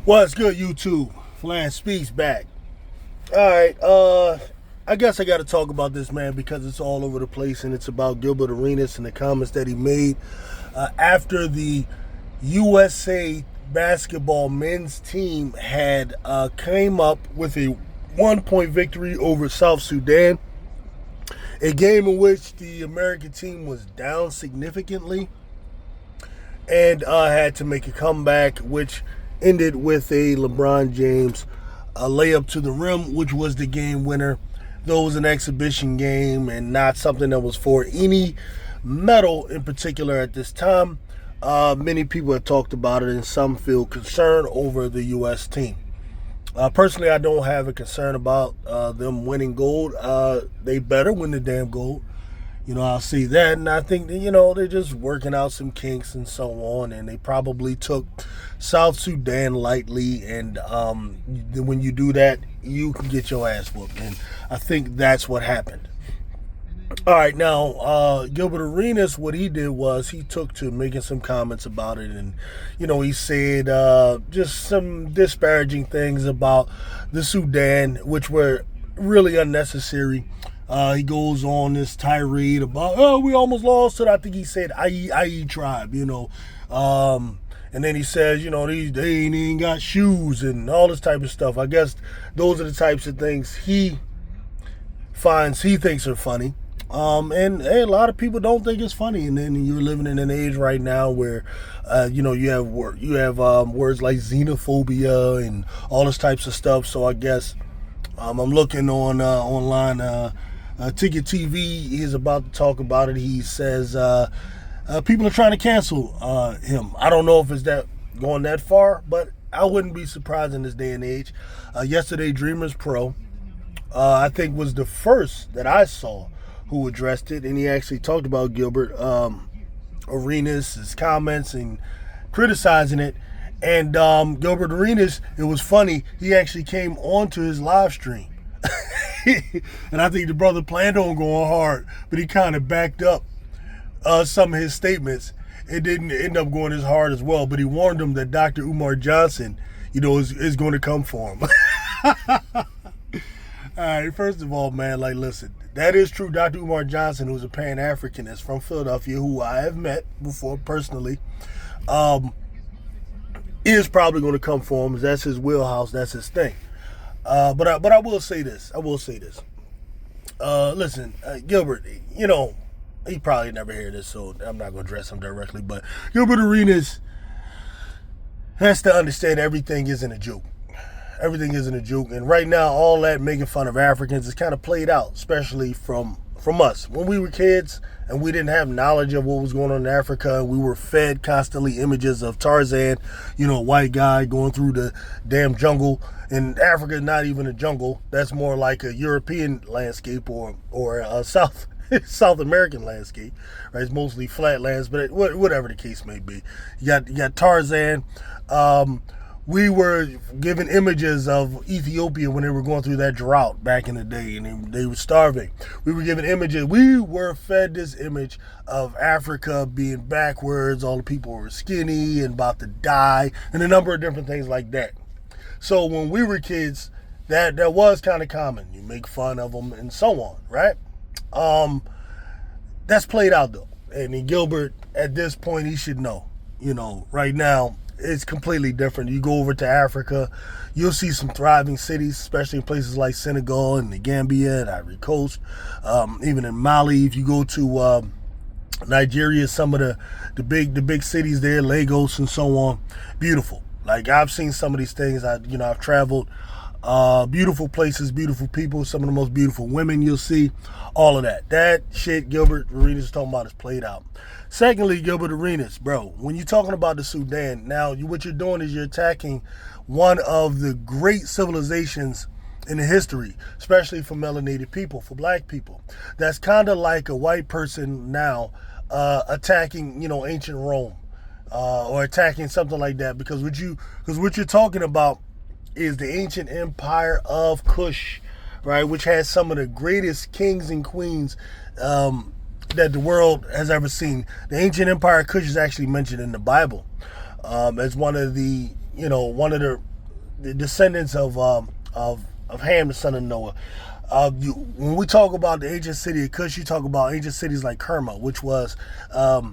What's good, YouTube? Flan Speaks back. All right, I guess I got to talk about this, man, because it's all over the place, and it's about Gilbert Arenas and the comments that he made after the USA basketball men's team had came up with a 1-point victory over South Sudan, a game in which the American team was down significantly and had to make a comeback, which ended with a LeBron James layup to the rim, which was the game winner. Though it was an exhibition game and not something that was for any medal in particular at this time, many people have talked about it, and some feel concerned over the U.S. team. Personally, I don't have a concern about them winning gold. They better win the damn gold. I'll see that, and I think that, they're just working out some kinks and so on, and they probably took South Sudan lightly, and when you do that, you can get your ass whooped, and I think that's what happened. All right, now, Gilbert Arenas, what he did was he took to making some comments about it, and, he said just some disparaging things about the Sudan, which were really unnecessary. He goes on this tirade about, we almost lost it. I think he said, IE tribe, and then he says, they ain't even got shoes and all this type of stuff. I guess those are the types of things he thinks are funny. And hey, a lot of people don't think it's funny. And then you're living in an age right now where, you have words like xenophobia and all this types of stuff. So I guess I'm looking on online. Ticket TV is about to talk about it. He says people are trying to cancel him. I don't know if it's going that far, but I wouldn't be surprised in this day and age. Yesterday, Dreamers Pro, I think, was the first that I saw who addressed it, and he actually talked about Gilbert Arenas, his comments, and criticizing it. And Gilbert Arenas, it was funny, he actually came onto his live stream. And I think the brother planned on going hard, but he kind of backed up some of his statements. It didn't end up going as hard as well, but he warned him that Dr. Umar Johnson, is going to come for him. All right, first of all, man, listen, that is true. Dr. Umar Johnson, who's a Pan-Africanist from Philadelphia, who I have met before personally, is probably going to come for him. That's his wheelhouse. That's his thing. But I will say this. Listen, Gilbert, he probably never hear this, so I'm not going to address him directly. But Gilbert Arenas has to understand everything isn't a joke. Everything isn't a joke. And right now, all that making fun of Africans is kind of played out, especially from us. When we were kids and we didn't have knowledge of what was going on in Africa, we were fed constantly images of Tarzan, white guy going through the damn jungle. And Africa is not even a jungle. That's more like a European landscape or a South American landscape, right? It's mostly flatlands, but whatever the case may be. You got Tarzan. We were given images of Ethiopia when they were going through that drought back in the day, and they were starving. We were given images. We were fed this image of Africa being backwards. All the people were skinny and about to die, and a number of different things like that. So when we were kids, that was kind of common. You make fun of them and so on, right? That's played out though. And Gilbert, at this point, he should know. Right now, it's completely different. You go over to Africa, you'll see some thriving cities, especially in places like Senegal and the Gambia and Ivory Coast. Even in Mali, if you go to Nigeria, some of the big cities there, Lagos and so on, beautiful. Like, I've seen some of these things. I've traveled. Beautiful places, beautiful people, some of the most beautiful women you'll see, all of that. That shit Gilbert Arenas is talking about is played out. Secondly, Gilbert Arenas, bro, when you're talking about the Sudan, now what you're doing is you're attacking one of the great civilizations in the history, especially for melanated people, for black people. That's kind of like a white person now attacking, ancient Rome. Or attacking something like that, because what you're talking about is the ancient empire of Kush, right, which has some of the greatest kings and queens that the world has ever seen. The ancient empire of Kush is actually mentioned in the Bible as one of the the descendants of Ham, the son of Noah. When we talk about the ancient city of Kush, you talk about ancient cities like Kerma, which was a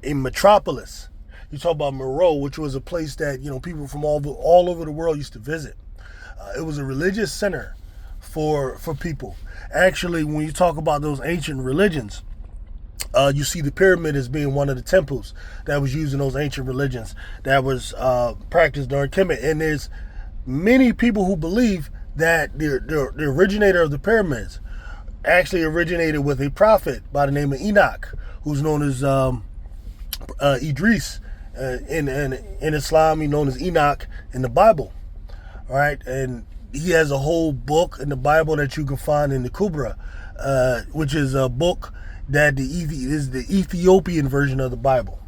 metropolis. You talk about Meroe, which was a place that people from all over the world used to visit. It was a religious center for people. Actually, when you talk about those ancient religions, you see the pyramid as being one of the temples that was used in those ancient religions that was practiced during Kemet. And there's many people who believe that the originator of the pyramids actually originated with a prophet by the name of Enoch, who's known as Idris. In Islam, he's known as Enoch in the Bible. All right, and he has a whole book in the Bible that you can find in the Kubra, which is a book that is the Ethiopian version of the Bible.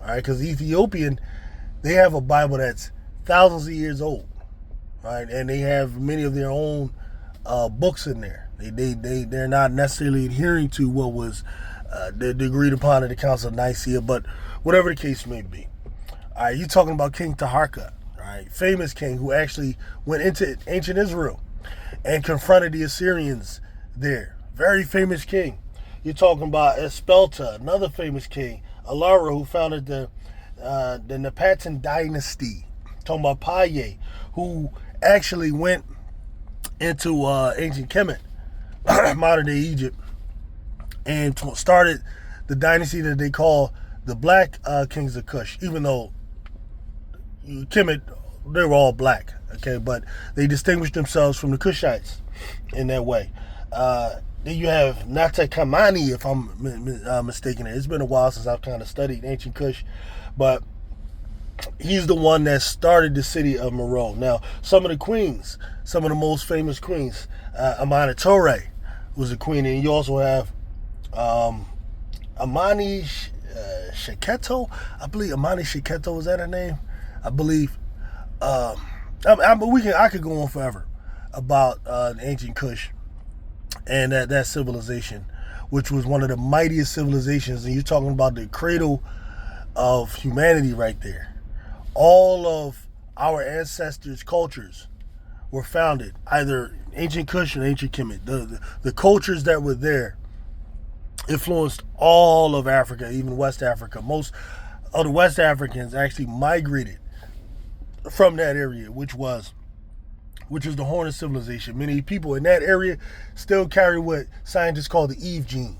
All right, because Ethiopian, they have a Bible that's thousands of years old, right? And they have many of their own books in there. They're not necessarily adhering to what was agreed upon at the Council of Nicaea, but whatever the case may be. All right, you're talking about King Taharka, right? Famous king who actually went into ancient Israel and confronted the Assyrians there. Very famous king. You're talking about Espelta, another famous king. Alara, who founded the Napatan dynasty. Talking about Paye, who actually went into ancient Kemet, modern day Egypt, and started the dynasty that they call the Black Kings of Kush, even though Kemet, they were all black, okay, but they distinguished themselves from the Kushites in that way. Then you have Nata Kamani, if I'm mistaken. It's been a while since I've kind of studied ancient Kush, but he's the one that started the city of Meroe. Now, some of the queens, some of the most famous queens, Amanitore was a queen, and you also have Amani Sheketo. I believe Amani Sheketo, is that her name? I believe. I could go on forever about ancient Kush and that civilization, which was one of the mightiest civilizations. And you're talking about the cradle of humanity right there. All of our ancestors' cultures were founded either ancient Kush or ancient Kemet. The cultures that were there influenced all of Africa, even West Africa. Most of the West Africans actually migrated from that area, which is the Horn of Civilization. Many people in that area still carry what scientists call the Eve gene.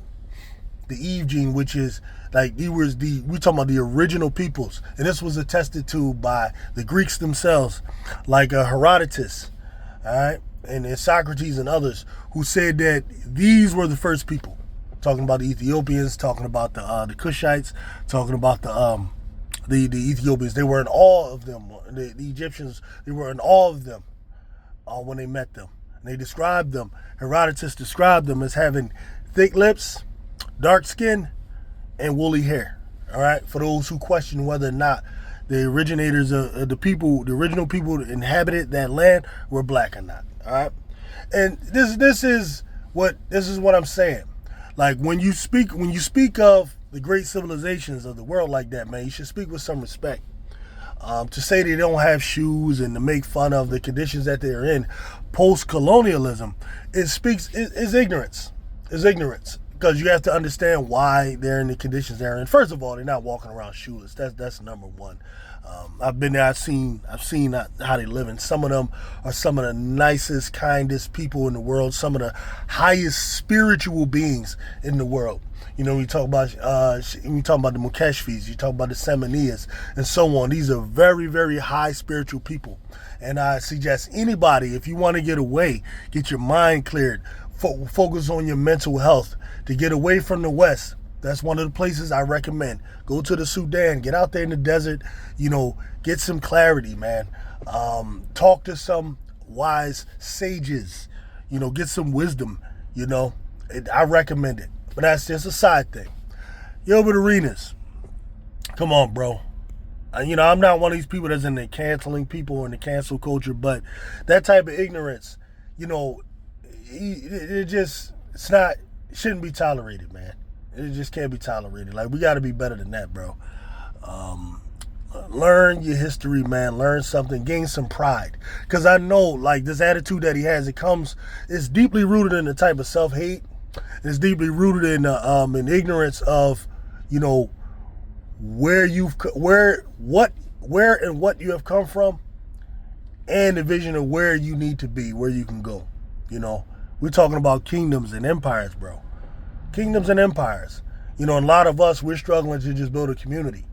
The Eve gene, which is like we're talking about the original peoples, and this was attested to by the Greeks themselves, like Herodotus, all right, and Socrates and others, who said that these were the first people. Talking about the Ethiopians, talking about the Kushites, talking about the Ethiopians. They were in awe of them. The Egyptians, they were in awe of them when they met them. And they described them. Herodotus described them as having thick lips, dark skin, and woolly hair. All right, for those who question whether or not the originators of the people, the original people who inhabited that land, were black or not. All right, and this is what I'm saying. Like when you speak of the great civilizations of the world like that, man, you should speak with some respect. To say they don't have shoes and to make fun of the conditions that they're in, post-colonialism, is ignorance. Is ignorance. Because you have to understand why they're in the conditions they're in. First of all, they're not walking around shoeless. That's number one. I've been there. I've seen how they live, and some of them are some of the nicest, kindest people in the world. Some of the highest spiritual beings in the world. You know, you talk about the Mukeshvis, you talk about the Seminias, and so on. These are very, very high spiritual people, and I suggest anybody, if you want to get away, get your mind cleared, focus on your mental health, to get away from the West. That's one of the places I recommend. Go to the Sudan, get out there in the desert, get some clarity, man. Talk to some wise sages, get some wisdom, I recommend it. But that's just a side thing. Gilbert Arenas, come on, bro. I'm not one of these people that's in the canceling people or in the cancel culture, but that type of ignorance, it shouldn't be tolerated, man. It just can't be tolerated. Like, we got to be better than that, bro. learn your history, man. Learn something, gain some pride. Because I know, like, this attitude that he has, it's deeply rooted in the type of self-hate. It's deeply rooted in ignorance of, you know, where and what you have come from, and the vision of where you need to be, where you can go. You know, we're talking about kingdoms and empires, bro. Kingdoms and empires. You know, and a lot of us, we're struggling to just build a community.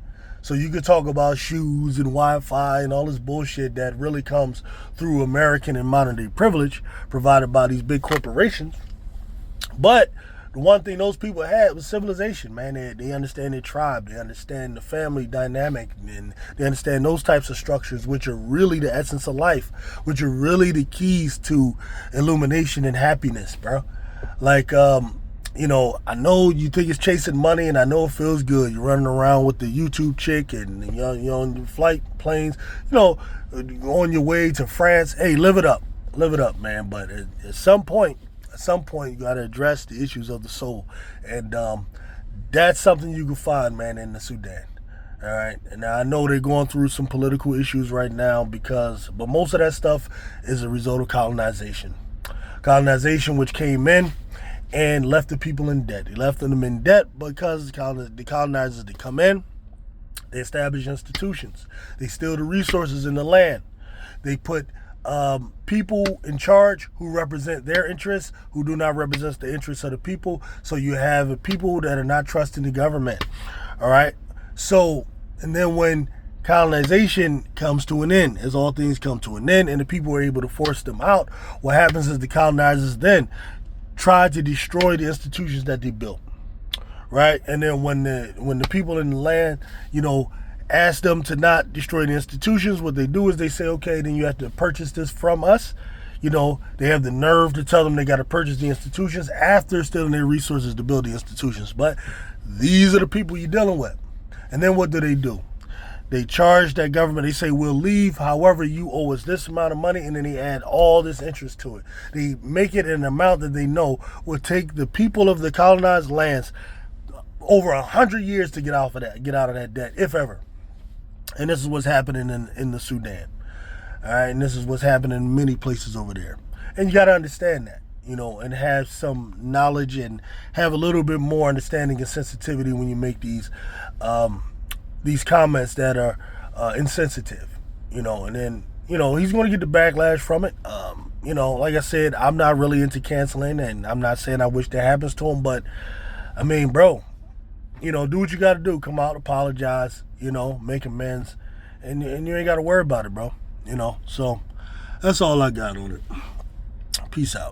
So you could talk about shoes and Wi-Fi and all this bullshit that really comes through American and modern day privilege provided by these big corporations. But the one thing those people had was civilization, man. They understand their tribe. They understand the family dynamic. And they understand those types of structures, which are really the essence of life, which are really the keys to illumination and happiness, bro. Like, you know, I know you think it's chasing money, and I know it feels good. You're running around with the YouTube chick, and you're on your flight planes, you know, on your way to France. Hey, live it up, man. But at some point, you got to address the issues of the soul, and that's something you can find, man, in the Sudan. All right, and I know they're going through some political issues right now but most of that stuff is a result of colonization, which came in and left the people in debt. They left them in debt because the colonizers, they come in, they establish institutions, they steal the resources in the land, they put people in charge who represent their interests, who do not represent the interests of the people. So you have people that are not trusting the government. All right. So, and then when colonization comes to an end, as all things come to an end, and the people are able to force them out, what happens is the colonizers then try to destroy the institutions that they built. Right. And then when the people in the land, you know, ask them to not destroy the institutions, what they do is they say, okay, then you have to purchase this from us. You know, they have the nerve to tell them they got to purchase the institutions after stealing their resources to build the institutions. But these are the people you're dealing with. And then what do? They charge that government. They say, we'll leave. However, you owe us this amount of money. And then they add all this interest to it. They make it an amount that they know will take the people of the colonized lands over 100 years to get out of that debt, if ever. And this is what's happening in the Sudan. All right, and this is what's happening in many places over there. And you got to understand that, you know, and have some knowledge and have a little bit more understanding and sensitivity when you make these comments that are insensitive, you know. And then, you know, he's going to get the backlash from it. You know, like I said, I'm not really into canceling, and I'm not saying I wish that happens to him, but I mean, bro, you know, do what you got to do. Come out, apologize, you know, make amends, and you ain't got to worry about it, bro. You know, so that's all I got on it. Peace out.